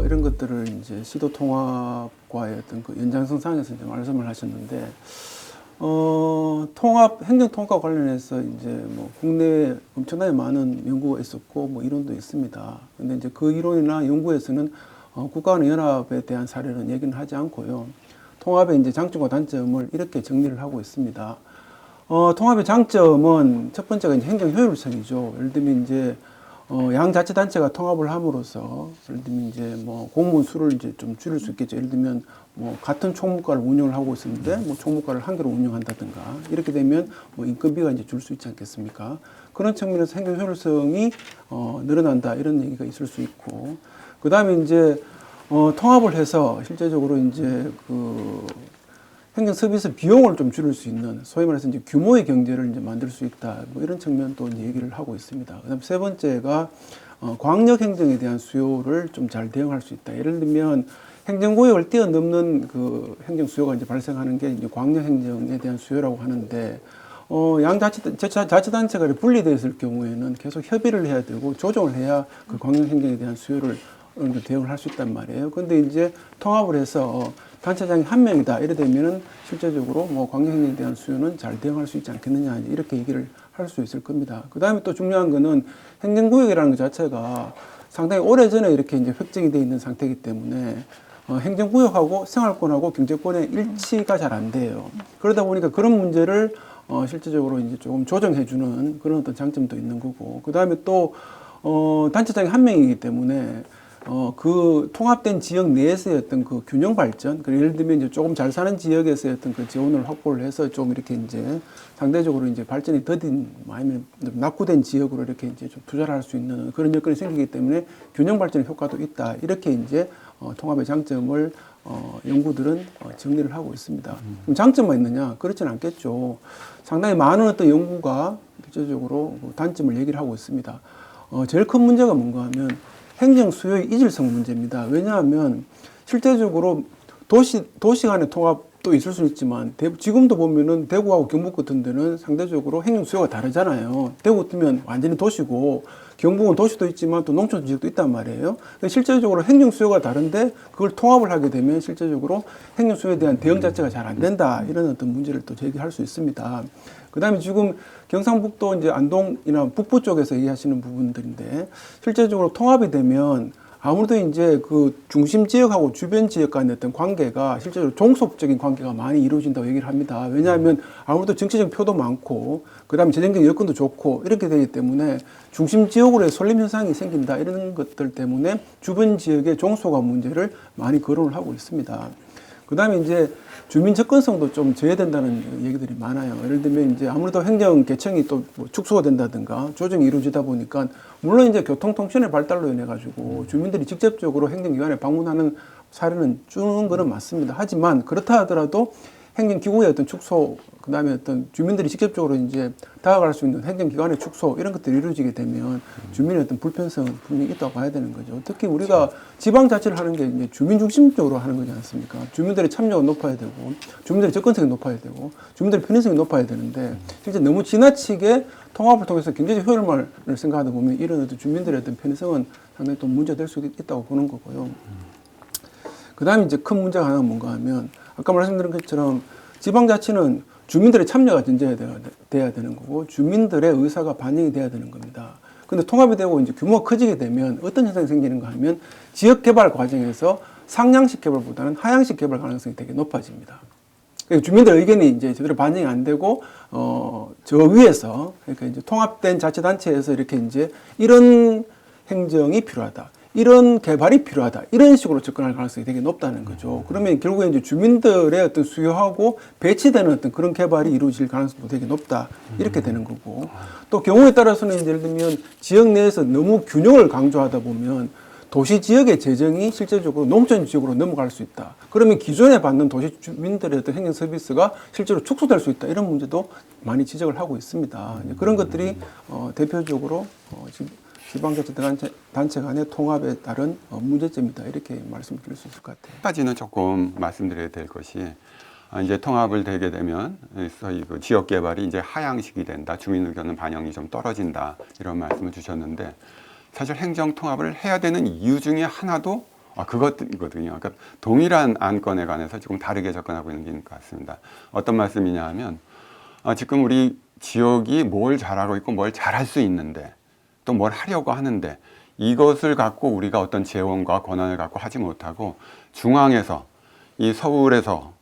이런 것들을 이제 시도 통합과의 어떤 그 연장선상에서 이제 말씀을 하셨는데, 행정 통합과 관련해서 이제 뭐 국내에 엄청나게 많은 연구가 있었고, 뭐 이론도 있습니다. 근데 이제 그 이론이나 연구에서는 국가 간 연합에 대한 사례는 얘기는 하지 않고요. 통합의 이제 장점과 단점을 이렇게 정리를 하고 있습니다. 통합의 장점은 첫 번째가 이제 행정 효율성이죠. 예를 들면 이제 양자치단체가 통합을 함으로써 예를 들면 이제 뭐 공무원 수를 이제 좀 줄일 수 있겠죠. 예를 들면 뭐 같은 총무과를 운영을 하고 있었는데 뭐 총무과를 한 개로 운영한다든가 이렇게 되면 뭐 인건비가 이제 줄 수 있지 않겠습니까? 그런 측면에서 행정 효율성이 늘어난다 이런 얘기가 있을 수 있고, 그 다음에 이제 통합을 해서 실제적으로 이제 그 행정 서비스 비용을 좀 줄일 수 있는 소위 말해서 이제 규모의 경제를 이제 만들 수 있다. 뭐 이런 측면도 얘기를 하고 있습니다. 그다음 세 번째가 광역 행정에 대한 수요를 좀 잘 대응할 수 있다. 예를 들면 행정구역을 뛰어넘는 그 행정 수요가 이제 발생하는 게 이제 광역 행정에 대한 수요라고 하는데 자치단체가 분리되어 있을 경우에는 계속 협의를 해야 되고 조정을 해야 그 광역 행정에 대한 수요를 어느 정도 대응을 할 수 있단 말이에요. 그런데 이제 통합을 해서 단체장이 한 명이다. 이래 되면은 실제적으로 뭐 광역행정에 대한 수요는 잘 대응할 수 있지 않겠느냐. 이렇게 얘기를 할 수 있을 겁니다. 그 다음에 또 중요한 거는 행정구역이라는 것 자체가 상당히 오래전에 이렇게 이제 획정이 되어 있는 상태이기 때문에 행정구역하고 생활권하고 경제권의 일치가 잘 안 돼요. 그러다 보니까 그런 문제를 실제적으로 이제 조금 조정해주는 그런 어떤 장점도 있는 거고, 그 다음에 또 단체장이 한 명이기 때문에 그 통합된 지역 내에서의 어떤 그 균형 발전, 예를 들면 이제 조금 잘 사는 지역에서의 어떤 그 지원을 확보를 해서 좀 이렇게 이제 상대적으로 이제 발전이 더딘, 아니면 낙후된 지역으로 이렇게 이제 좀 투자를 할 수 있는 그런 여건이 생기기 때문에 균형 발전 효과도 있다. 이렇게 이제 통합의 장점을 연구들은 정리를 하고 있습니다. 그럼 장점만 있느냐? 그렇지는 않겠죠. 상당히 많은 어떤 연구가 실제적으로 단점을 얘기를 하고 있습니다. 제일 큰 문제가 뭔가 하면 행정 수요의 이질성 문제입니다. 왜냐하면 실제적으로 도시 간의 통합도 있을 수 있지만 지금도 보면은 대구하고 경북 같은 데는 상대적으로 행정 수요가 다르잖아요. 대구 같으면 완전히 도시고 경북은 도시도 있지만 또 농촌 지역도 있단 말이에요. 실제적으로 행정 수요가 다른데 그걸 통합을 하게 되면 실제적으로 행정 수요에 대한 대응 자체가 잘 안 된다. 이런 어떤 문제를 또 제기할 수 있습니다. 그 다음에 지금 경상북도 이제 안동이나 북부 쪽에서 얘기하시는 부분들인데 실제적으로 통합이 되면 아무래도 이제 그 중심 지역하고 주변 지역 간의 어떤 관계가 실제로 종속적인 관계가 많이 이루어진다고 얘기를 합니다. 왜냐하면 아무래도 정치적 표도 많고 그 다음에 재정적 여건도 좋고 이렇게 되기 때문에 중심 지역으로의 설림 현상이 생긴다. 이런 것들 때문에 주변 지역의 종속화 문제를 많이 거론을 하고 있습니다. 그 다음에 이제 주민 접근성도 좀 저해된다는 얘기들이 많아요. 예를 들면 이제 아무래도 행정 개청이 또 뭐 축소가 된다든가 조정이 이루어지다 보니까 물론 이제 교통통신의 발달로 인해 가지고 주민들이 직접적으로 행정기관에 방문하는 사례는 주는 거는 맞습니다. 하지만 그렇다 하더라도 행정기구의 어떤 축소, 그 다음에 어떤 주민들이 직접적으로 이제 다가갈 수 있는 행정기관의 축소, 이런 것들이 이루어지게 되면 주민의 어떤 불편성은 분명히 있다고 봐야 되는 거죠. 특히 우리가 지방자치를 하는 게 이제 주민 중심적으로 하는 거지 않습니까? 주민들의 참여가 높아야 되고, 주민들의 접근성이 높아야 되고, 주민들의 편의성이 높아야 되는데, 실제 너무 지나치게 통합을 통해서 경제적 효율만을 생각하다 보면 이런 어떤 주민들의 어떤 편의성은 상당히 또 문제될 수 있다고 보는 거고요. 그 다음에 이제 큰 문제가 하나는 뭔가 하면, 아까 말씀드린 것처럼 지방자치는 주민들의 참여가 돼야 되는 거고 주민들의 의사가 반영이 돼야 되는 겁니다. 근데 통합이 되고 이제 규모가 커지게 되면 어떤 현상이 생기는가 하면 지역 개발 과정에서 상향식 개발보다는 하향식 개발 가능성이 되게 높아집니다. 그러니까 주민들 의견이 이제 제대로 반영이 안 되고 저 위에서 그러니까 이제 통합된 자치단체에서 이렇게 이제 이런 행정이 필요하다. 이런 개발이 필요하다. 이런 식으로 접근할 가능성이 되게 높다는 거죠. 그러면 결국에 이제 주민들의 어떤 수요하고 배치되는 어떤 그런 개발이 이루어질 가능성도 되게 높다. 이렇게 되는 거고. 또 경우에 따라서는 예를 들면 지역 내에서 너무 균형을 강조하다 보면 도시 지역의 재정이 실질적으로 농촌 지역으로 넘어갈 수 있다. 그러면 기존에 받는 도시 주민들의 어떤 행정 서비스가 실제로 축소될 수 있다. 이런 문제도 많이 지적을 하고 있습니다. 그런 것들이 대표적으로 지방자치단체 간의 통합에 따른 문제점이다. 이렇게 말씀드릴 수 있을 것 같아요. 한 가지는 조금 말씀드려야 될 것이 이제 통합을 되게 되면 소위 그 지역 개발이 이제 하향식이 된다. 주민 의견은 반영이 좀 떨어진다. 이런 말씀을 주셨는데 사실 행정 통합을 해야 되는 이유 중에 하나도 그것이거든요. 그러니까 동일한 안건에 관해서 조금 다르게 접근하고 있는 것 같습니다. 어떤 말씀이냐 하면 지금 우리 지역이 뭘 잘하고 있고 뭘 잘할 수 있는데 또 뭘 하려고 하는데 이것을 갖고 우리가 어떤 재원과 권한을 갖고 하지 못하고 중앙에서 이 서울에서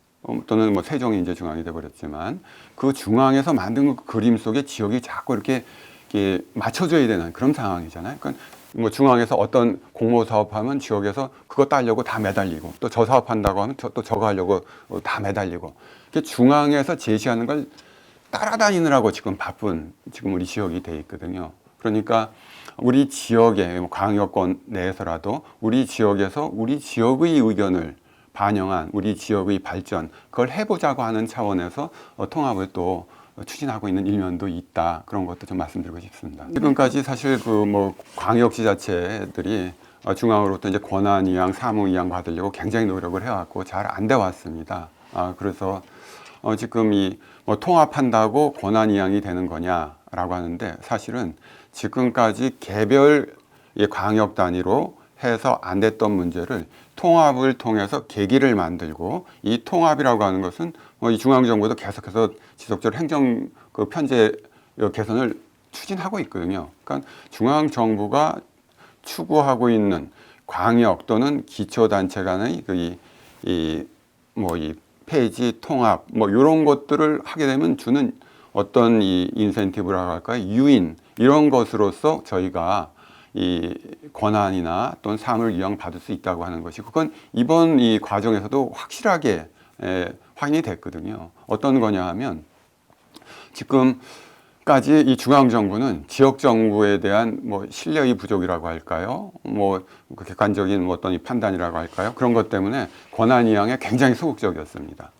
또는 뭐 세종이 이제 중앙이 돼버렸지만 그 중앙에서 만든 그 그림 속에 지역이 자꾸 이렇게 맞춰줘야 되는 그런 상황이잖아요. 그러니까 뭐 중앙에서 어떤 공모 사업하면 지역에서 그거 따려고 다 매달리고 또 저 사업한다고 하면 또 저거 하려고 다 매달리고 중앙에서 제시하는 걸 따라다니느라고 지금 바쁜 지금 우리 지역이 돼 있거든요. 그러니까 우리 지역의 광역권 내에서라도 우리 지역에서 우리 지역의 의견을 반영한 우리 지역의 발전 그걸 해보자고 하는 차원에서 통합을 또 추진하고 있는 일면도 있다. 그런 것도 좀 말씀드리고 싶습니다. 지금까지 사실 그 뭐 광역지자체들이 중앙으로부터 이제 권한 이양, 사무 이양 받으려고 굉장히 노력을 해왔고 잘 안 돼 왔습니다. 그래서 지금 이 뭐 통합한다고 권한 이양이 되는 거냐라고 하는데 사실은 지금까지 개별 광역 단위로 해서 안 됐던 문제를 통합을 통해서 계기를 만들고 이 통합이라고 하는 것은 이 중앙정부도 계속해서 지속적으로 행정 그 편제 개선을 추진하고 있거든요. 그러니까 중앙정부가 추구하고 있는 광역 또는 기초단체 간의 이 폐지, 통합 뭐 이런 것들을 하게 되면 주는 어떤 이 인센티브라고 할까요? 유인 이런 것으로서 저희가 이 권한이나 또는 사무를 이양받을 수 있다고 하는 것이 그건 이번 이 과정에서도 확실하게 확인이 됐거든요. 어떤 거냐 하면 지금까지 이 중앙정부는 지역정부에 대한 뭐 신뢰의 부족이라고 할까요? 뭐 객관적인 뭐 어떤 이 판단이라고 할까요? 그런 것 때문에 권한 이양에 굉장히 소극적이었습니다.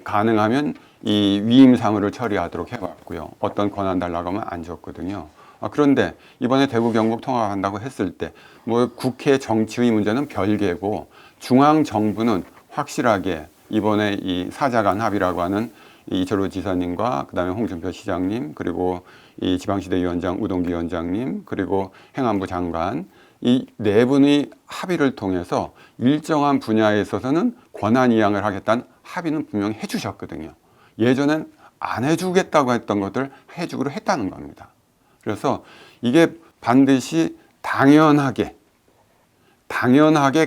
가능하면 이 위임 사무를 처리하도록 해왔고요. 어떤 권한 달라고 하면 안 줬거든요. 그런데 이번에 대구 경북 통합한다고 했을 때 뭐 국회 정치의 문제는 별개고 중앙 정부는 확실하게 이번에 이 사자간 합의라고 하는 이철호 지사님과 그다음에 홍준표 시장님 그리고 이 지방시대위원장 우동기 위원장님 그리고 행안부 장관 이 네 분의 합의를 통해서 일정한 분야에 있어서는 권한 이양을 하겠다는 합의는 분명히 해주셨거든요. 예전엔 안 해주겠다고 했던 것들 해주기로 했다는 겁니다. 그래서 이게 반드시 당연하게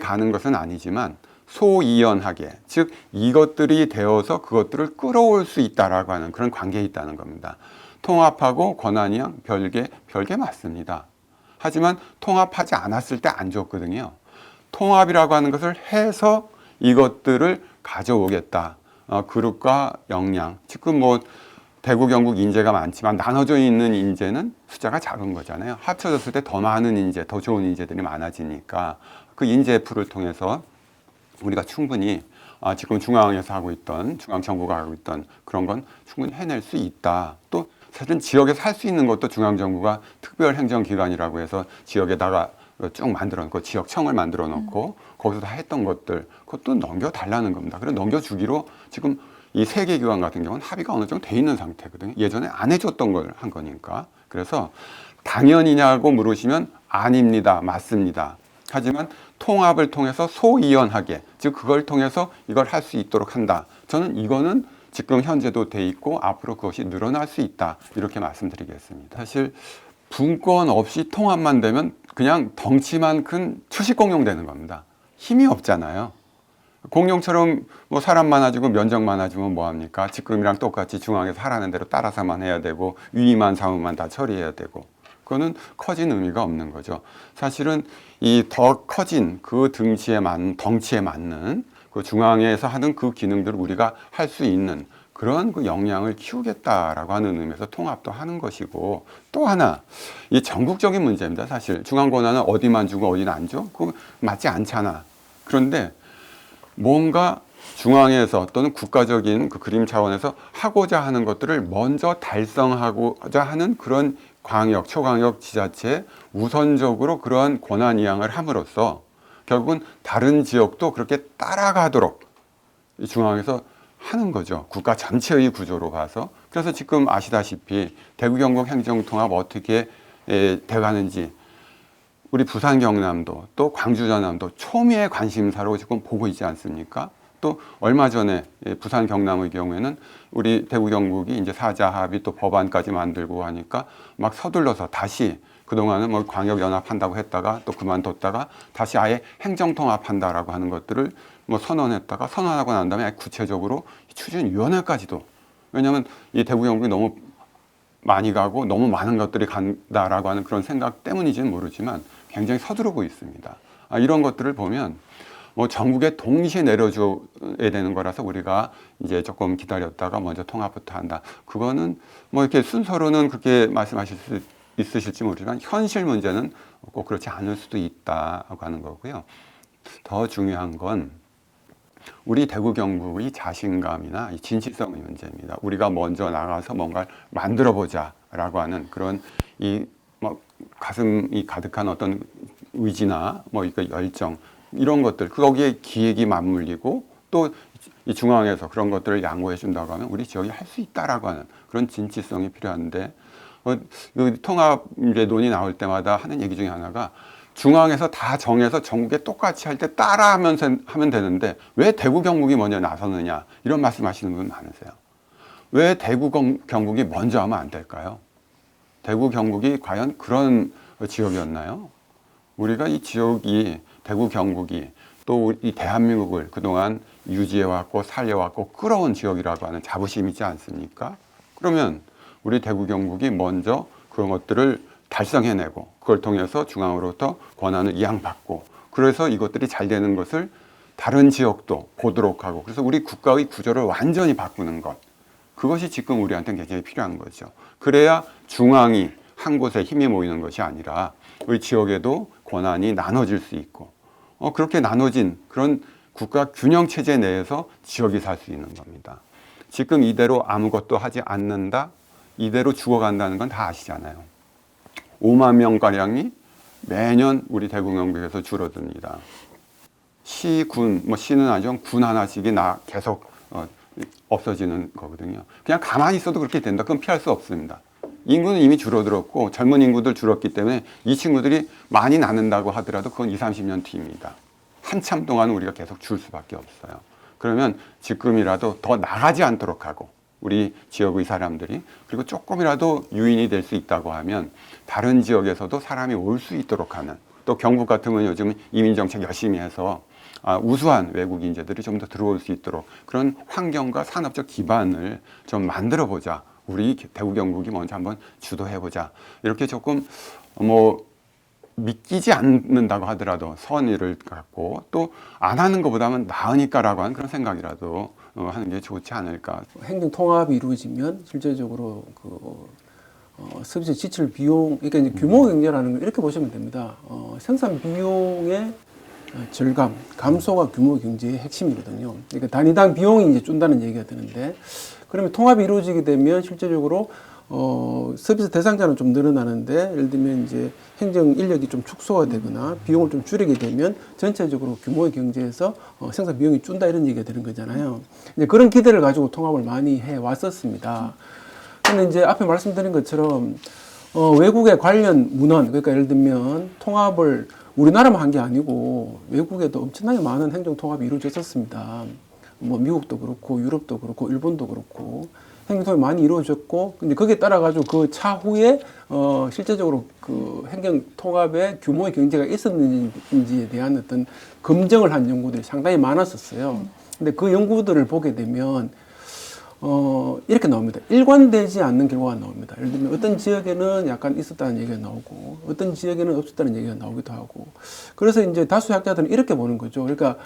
가는 것은 아니지만 소이연하게 즉 이것들이 되어서 그것들을 끌어올 수 있다라고 하는 그런 관계에 있다는 겁니다. 통합하고 권한이양 별개 맞습니다. 하지만 통합하지 않았을 때 안 좋거든요. 통합이라고 하는 것을 해서 이것들을 가져오겠다. 그룹과 역량 지금 뭐 대구 경북 인재가 많지만 나눠져 있는 인재는 숫자가 작은 거잖아요. 합쳐졌을 때 더 많은 인재, 더 좋은 인재들이 많아지니까 그 인재 풀을 통해서 우리가 충분히 지금 중앙에서 하고 있던 중앙정부가 하고 있던 그런 건 충분히 해낼 수 있다. 또 사실은 지역에서 할 수 있는 것도 중앙정부가 특별행정기관이라고 해서 지역에다가 쭉 만들어 놓고 지역청을 만들어 놓고 거기서 다 했던 것들 그것도 넘겨달라는 겁니다. 그래서 넘겨주기로 지금 이 세 개 기관 같은 경우는 합의가 어느 정도 돼 있는 상태거든요. 예전에 안 해줬던 걸 한 거니까. 그래서 당연이냐고 물으시면 아닙니다. 맞습니다. 하지만 통합을 통해서 소이연하게 즉 그걸 통해서 이걸 할 수 있도록 한다. 저는 이거는 지금 현재도 돼 있고 앞으로 그것이 늘어날 수 있다. 이렇게 말씀드리겠습니다. 사실 분권 없이 통합만 되면 그냥 덩치만 큰 초식공룡 되는 겁니다. 힘이 없잖아요. 공룡처럼 뭐 사람 많아지고 면적 많아지면 뭐합니까? 지금이랑 똑같이 중앙에서 하라는 대로 따라서만 해야 되고 위임한 사무만 다 처리해야 되고 그거는 커진 의미가 없는 거죠. 사실은 이 더 커진 그 덩치에 맞는 그 중앙에서 하는 그 기능들을 우리가 할 수 있는 그런 그 역량을 키우겠다라고 하는 의미에서 통합도 하는 것이고 또 하나 이 전국적인 문제입니다. 사실 중앙 권한은 어디만 주고 어디는 안 줘? 그거 맞지 않잖아. 그런데 뭔가 중앙에서 또는 국가적인 그 그림 차원에서 하고자 하는 것들을 먼저 달성하고자 하는 그런 광역, 초광역 지자체에 우선적으로 그러한 권한 이양을 함으로써 결국은 다른 지역도 그렇게 따라가도록 중앙에서 하는 거죠. 국가 전체의 구조로 봐서. 그래서 지금 아시다시피 대구 경북 행정통합 어떻게 돼가는지 우리 부산 경남도 또 광주 전남도 초미의 관심사로 지금 보고 있지 않습니까? 또 얼마 전에 부산 경남의 경우에는 우리 대구 경북이 이제 사자 합의 또 법안까지 만들고 하니까 막 서둘러서 다시 그동안은 뭐 광역 연합한다고 했다가 또 그만뒀다가 다시 아예 행정 통합한다라고 하는 것들을 뭐 선언했다가 선언하고 난 다음에 구체적으로 추진위원회까지도, 왜냐하면 이 대구 경북이 너무 많이 가고 너무 많은 것들이 간다라고 하는 그런 생각 때문인지는 모르지만 굉장히 서두르고 있습니다. 이런 것들을 보면 뭐 전국에 동시에 내려줘야 되는 거라서 우리가 이제 조금 기다렸다가 먼저 통합부터 한다. 그거는 뭐 이렇게 순서로는 그렇게 말씀하실 수 있으실지 모르지만 현실 문제는 꼭 그렇지 않을 수도 있다고 하는 거고요. 더 중요한 건 우리 대구 경북의 자신감이나 이 진실성의 문제입니다. 우리가 먼저 나가서 뭔가를 만들어 보자라고 하는 그런 이 뭐 가슴이 가득한 어떤 의지나 뭐 이거 열정 이런 것들, 거기에 기획이 맞물리고 또 이 중앙에서 그런 것들을 양보해 준다고 하면 우리 지역이 할 수 있다라고 하는 그런 진실성이 필요한데, 그 통합 이제 논의 나올 때마다 하는 얘기 중에 하나가 중앙에서 다 정해서 전국에 똑같이 할 때 따라하면 하면 되는데 왜 대구 경북이 먼저 나서느냐, 이런 말씀하시는 분 많으세요. 왜 대구 경북이 먼저 하면 안 될까요? 대구 경북이 과연 그런 지역이었나요? 우리가 이 지역이 대구 경북이 또 이 대한민국을 그동안 유지해왔고 살려왔고 끌어온 지역이라고 하는 자부심이 있지 않습니까? 그러면 우리 대구 경북이 먼저 그런 것들을 달성해내고 그걸 통해서 중앙으로부터 권한을 이양받고 그래서 이것들이 잘 되는 것을 다른 지역도 보도록 하고 그래서 우리 국가의 구조를 완전히 바꾸는 것, 그것이 지금 우리한테는 굉장히 필요한 거죠. 그래야 중앙이 한 곳에 힘이 모이는 것이 아니라 우리 지역에도 권한이 나눠질 수 있고 그렇게 나눠진 그런 국가 균형 체제 내에서 지역이 살 수 있는 겁니다. 지금 이대로 아무것도 하지 않는다, 이대로 죽어간다는 건 다 아시잖아요. 5만 명가량이 매년 우리 대구 경북에서 줄어듭니다. 시, 군, 뭐 시는 아니죠. 군 하나씩이 계속 없어지는 거거든요. 그냥 가만히 있어도 그렇게 된다. 그건 피할 수 없습니다. 인구는 이미 줄어들었고 젊은 인구들 줄었기 때문에 이 친구들이 많이 낳는다고 하더라도 그건 20, 30년 뒤입니다. 한참 동안 우리가 계속 줄 수밖에 없어요. 그러면 지금이라도 더 나가지 않도록 하고 우리 지역의 사람들이, 그리고 조금이라도 유인이 될 수 있다고 하면 다른 지역에서도 사람이 올 수 있도록 하는, 또 경북 같으면 요즘 이민정책 열심히 해서 우수한 외국 인재들이 좀 더 들어올 수 있도록 그런 환경과 산업적 기반을 좀 만들어 보자. 우리 대구 경북이 먼저 한번 주도해 보자. 이렇게 조금 뭐 믿기지 않는다고 하더라도 선의를 갖고 또 안 하는 것보다는 나으니까라고 하는 그런 생각이라도 하는 게 좋지 않을까. 행정 통합이 이루어지면 실제적으로 서비스 지출 비용, 그러니까 이제 규모 경제라는 걸 이렇게 보시면 됩니다. 생산 비용의 절감, 감소가 규모 경제의 핵심이거든요. 그러니까 단위당 비용이 이제 준다는 얘기가 되는데, 그러면 통합이 이루어지게 되면 실제적으로 서비스 대상자는 좀 늘어나는데, 예를 들면 이제 행정 인력이 좀 축소가 되거나 비용을 좀 줄이게 되면 전체적으로 규모의 경제에서 생산 비용이 준다, 이런 얘기가 되는 거잖아요. 이제 그런 기대를 가지고 통합을 많이 해 왔었습니다. 근데 이제 앞에 말씀드린 것처럼 외국의 관련 문헌, 그러니까 예를 들면 통합을 우리나라만 한 게 아니고 외국에도 엄청나게 많은 행정 통합이 이루어졌었습니다. 뭐 미국도 그렇고 유럽도 그렇고 일본도 그렇고 행정 통합이 많이 이루어졌고, 근데 거기에 따라 가지고 그 차후에 실제적으로 그 행정 통합의 규모의 경제가 있었는지에 대한 어떤 검증을 한 연구들이 상당히 많았었어요. 근데 그 연구들을 보게 되면 이렇게 나옵니다. 일관되지 않는 결과가 나옵니다. 예를 들면 어떤 지역에는 약간 있었다는 얘기가 나오고 어떤 지역에는 없었다는 얘기가 나오기도 하고, 그래서 이제 다수 학자들은 이렇게 보는 거죠. 그러니까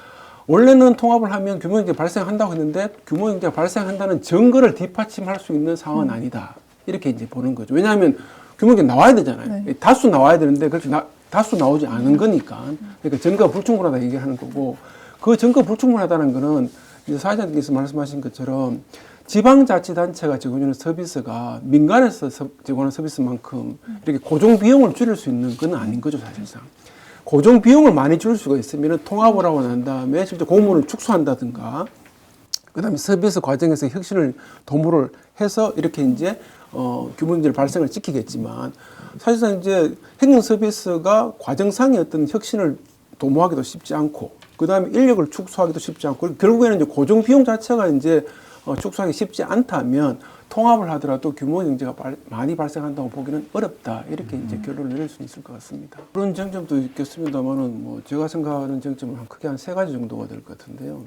원래는 통합을 하면 규모경제가 발생한다고 했는데 규모경제가 발생한다는 증거를 뒷받침할 수 있는 상황은 아니다, 이렇게 이제 보는 거죠. 왜냐하면 규모경제 나와야 되잖아요. 네. 다수 나와야 되는데 그렇게 다수 나오지 않은 거니까. 그러니까 증거가 불충분하다 얘기하는 거고, 그 증거 불충분하다는 거는 이제 사회자님께서 말씀하신 것처럼 지방자치단체가 제공하는 서비스가 민간에서 제공하는 서비스만큼 이렇게 고정 비용을 줄일 수 있는 건 아닌 거죠, 사실상. 고정 비용을 많이 줄일 수가 있으면 통합을 하고 난 다음에 실제 공무원을 축소한다든가, 그 다음에 서비스 과정에서 혁신을 도모를 해서 이렇게 이제 규모 경제를 발생을 시키겠지만, 사실상 이제 행정 서비스가 과정상의 어떤 혁신을 도모하기도 쉽지 않고, 그 다음에 인력을 축소하기도 쉽지 않고, 결국에는 이제 고정 비용 자체가 이제 축소하기 쉽지 않다면 통합을 하더라도 규모 경제가 많이 발생한다고 보기는 어렵다. 이렇게 이제 결론을 내릴 수 있을 것 같습니다. 그런 쟁점도 있겠습니다만은 뭐 제가 생각하는 쟁점은 크게 한 3가지 정도가 될 것 같은데요.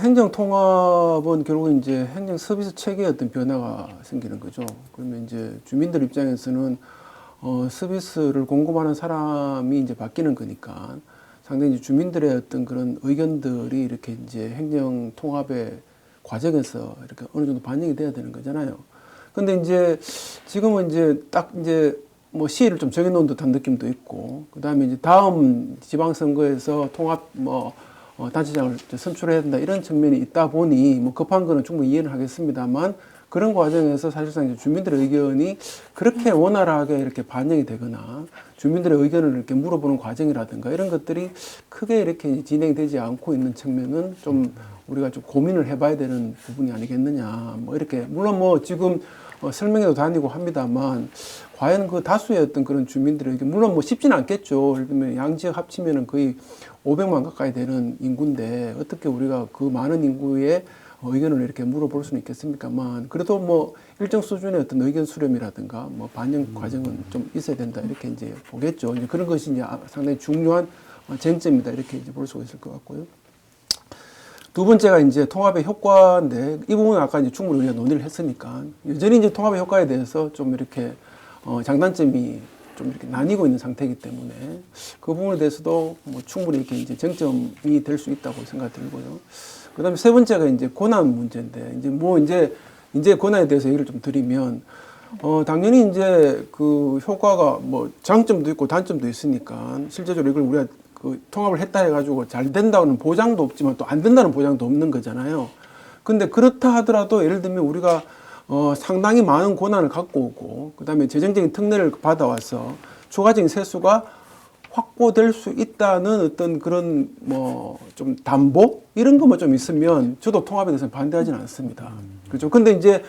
행정 통합은 결국 이제 행정 서비스 체계에 어떤 변화가 생기는 거죠. 그러면 이제 주민들 입장에서는 서비스를 공급하는 사람이 이제 바뀌는 거니까 상당히 이제 주민들의 어떤 그런 의견들이 이렇게 이제 행정 통합의 과정에서 이렇게 어느 정도 반영이 돼야 되는 거잖아요. 근데 이제 지금은 이제 딱 이제 뭐 시일을 좀 정해놓은 듯한 느낌도 있고, 그 다음에 이제 다음 지방선거에서 통합 단체장을 선출해야 된다 이런 측면이 있다 보니 뭐 급한 거는 충분히 이해는 하겠습니다만, 그런 과정에서 사실상 이제 주민들의 의견이 그렇게 원활하게 이렇게 반영이 되거나 주민들의 의견을 이렇게 물어보는 과정이라든가 이런 것들이 크게 이렇게 진행되지 않고 있는 측면은 좀 우리가 좀 고민을 해봐야 되는 부분이 아니겠느냐. 뭐 이렇게 물론 뭐 지금 설명회도 다니고 합니다만 과연 그 다수의 어떤 그런 주민들의 의견, 물론 뭐 쉽지는 않겠죠. 예를 들면 양지역 합치면은 거의 500만 가까이 되는 인구인데 어떻게 우리가 그 많은 인구의 의견을 이렇게 물어볼 수는 있겠습니까만, 그래도 뭐 일정 수준의 어떤 의견 수렴이라든가 뭐 반영 과정은 좀 있어야 된다 이렇게 이제 보겠죠. 이제 그런 것이 이제 상당히 중요한 쟁점이다 이렇게 이제 볼 수가 있을 것 같고요. 두 번째가 이제 통합의 효과인데, 이 부분은 아까 이제 충분히 우리가 논의를 했으니까 여전히 이제 통합의 효과에 대해서 좀 이렇게 장단점이 좀 이렇게 나뉘고 있는 상태이기 때문에 그 부분에 대해서도 뭐 충분히 이렇게 이제 쟁점이 될 수 있다고 생각이 들고요. 그 다음에 세 번째가 이제 권한 문제인데, 이제 권한에 대해서 얘기를 좀 드리면, 당연히 이제 그 효과가 뭐 장점도 있고 단점도 있으니까 실제적으로 이걸 우리가 그 통합을 했다 해가지고 잘 된다는 보장도 없지만 또 안 된다는 보장도 없는 거잖아요. 근데 그렇다 하더라도 예를 들면 우리가 상당히 많은 권한을 갖고 오고, 그 다음에 재정적인 특례를 받아와서 추가적인 세수가 확보될 수 있다는 어떤 그런 뭐 좀 담보 이런 것만 좀 있으면 저도 통합에 대해서는 반대하지는 않습니다. 그렇죠. 근데 이제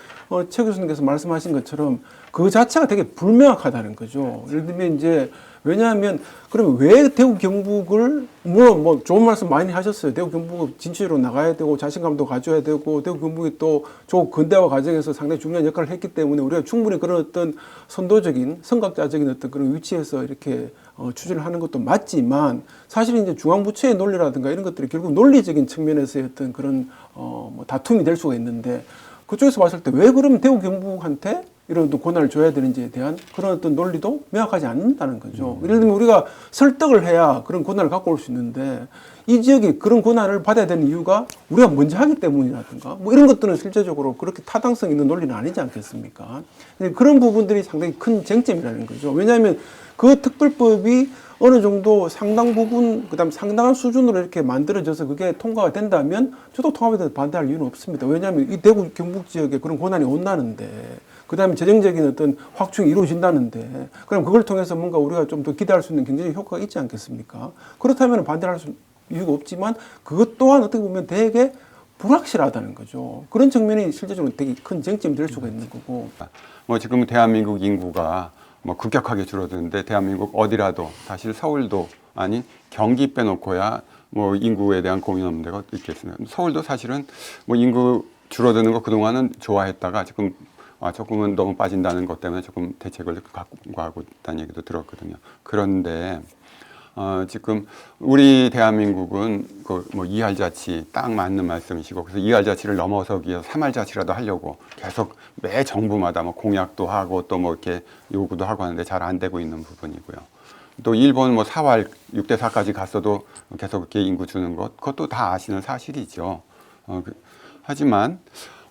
최 교수님께서 말씀하신 것처럼 그 자체가 되게 불명확하다는 거죠. 예를 들면 이제 왜냐하면 그러면 왜 대구 경북을, 물론 뭐 좋은 말씀 많이 하셨어요. 대구 경북은 진취로 나가야 되고 자신감도 가져야 되고 대구 경북이 또 조 근대화 과정에서 상당히 중요한 역할을 했기 때문에 우리가 충분히 그런 어떤 선도적인 선각자적인 어떤 그런 위치에서 이렇게 추진을 하는 것도 맞지만, 사실 이제 중앙부처의 논리라든가 이런 것들이 결국 논리적인 측면에서의 어떤 그런 뭐 다툼이 될 수가 있는데, 그쪽에서 봤을 때 왜 그러면 대구 경북한테 이런 또 권한을 줘야 되는지에 대한 그런 어떤 논리도 명확하지 않는다는 거죠. 예를 들면 우리가 설득을 해야 그런 권한을 갖고 올 수 있는데, 이 지역이 그런 권한을 받아야 되는 이유가 우리가 먼저 하기 때문이라든가 뭐 이런 것들은 실제적으로 그렇게 타당성 있는 논리는 아니지 않겠습니까? 그런 부분들이 상당히 큰 쟁점이라는 거죠. 왜냐하면 그 특별법이 어느 정도 상당 부분, 그다음 상당한 수준으로 이렇게 만들어져서 그게 통과가 된다면 저도 통합에 대해서 반대할 이유는 없습니다. 왜냐하면 이 대구 경북 지역에 그런 권한이 온다는데, 그다음에 재정적인 어떤 확충이 이루어진다는데, 그럼 그걸 통해서 뭔가 우리가 좀 더 기대할 수 있는 경제적 효과가 있지 않겠습니까? 그렇다면 반대할 수 이유가 없지만 그것 또한 어떻게 보면 되게 불확실하다는 거죠. 그런 측면이 실제적으로 되게 큰 쟁점이 될 수가 있는 거고. 뭐 지금 대한민국 인구가 뭐 급격하게 줄어드는데 대한민국 어디라도, 사실 서울도 아닌 경기 빼놓고야 뭐 인구에 대한 고민 없는 데가 있겠습니다. 서울도 사실은 뭐 인구 줄어드는 거 그동안은 좋아했다가 지금 조금은 너무 빠진다는 것 때문에 조금 대책을 갖고 가고 있다는 얘기도 들었거든요. 그런데 지금 우리 대한민국은 그 뭐 2할 자치 딱 맞는 말씀이시고, 그래서 2할 자치를 넘어서기 위해서 3할 자치라도 하려고 계속 매 정부마다 뭐 공약도 하고 또 뭐 이렇게 요구도 하고 하는데 잘 안 되고 있는 부분이고요. 또 일본 뭐 4할 6대 4까지 갔어도 계속 이렇게 인구 주는 것, 그것도 다 아시는 사실이죠. 하지만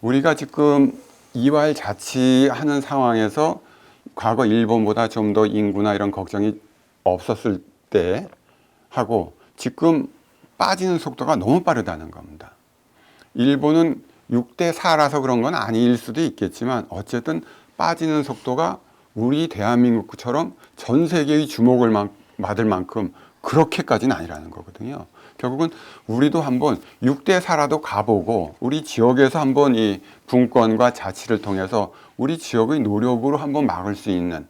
우리가 지금 2할 자치하는 상황에서 과거 일본보다 좀 더 인구나 이런 걱정이 없었을 때 하고 지금 빠지는 속도가 너무 빠르다는 겁니다. 일본은 6대 4라서 그런 건 아닐 수도 있겠지만 어쨌든 빠지는 속도가 우리 대한민국처럼 전 세계의 주목을 받을 만큼 그렇게까지는 아니라는 거거든요. 결국은 우리도 한번 6대 4라도 가보고 우리 지역에서 한번 이 분권과 자치를 통해서 우리 지역의 노력으로 한번 막을 수 있는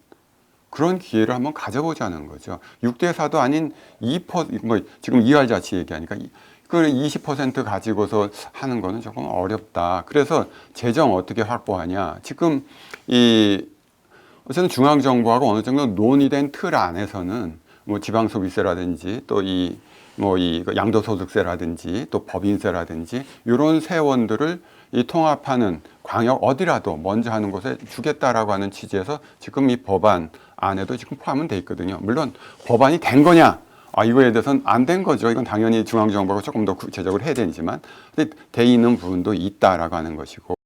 그런 기회를 한번 가져보자는 거죠. 6대 4도 아닌 2%, 뭐 지금 이활자치 얘기하니까 그 20% 가지고서 하는 거는 조금 어렵다. 그래서 재정 어떻게 확보하냐. 지금 어쨌든 중앙정부하고 어느 정도 논의된 틀 안에서는 뭐 지방소비세라든지 또 이 양도소득세라든지 또 법인세라든지 이런 세원들을 이 통합하는 광역 어디라도 먼저 하는 곳에 주겠다라고 하는 취지에서 지금 이 법안 안에도 지금 포함은 돼 있거든요. 물론 법안이 된 거냐? 이거에 대해서는 안 된 거죠. 이건 당연히 중앙정부가 조금 더 구체적으로 해야 되지만 돼 있는 부분도 있다라고 하는 것이고.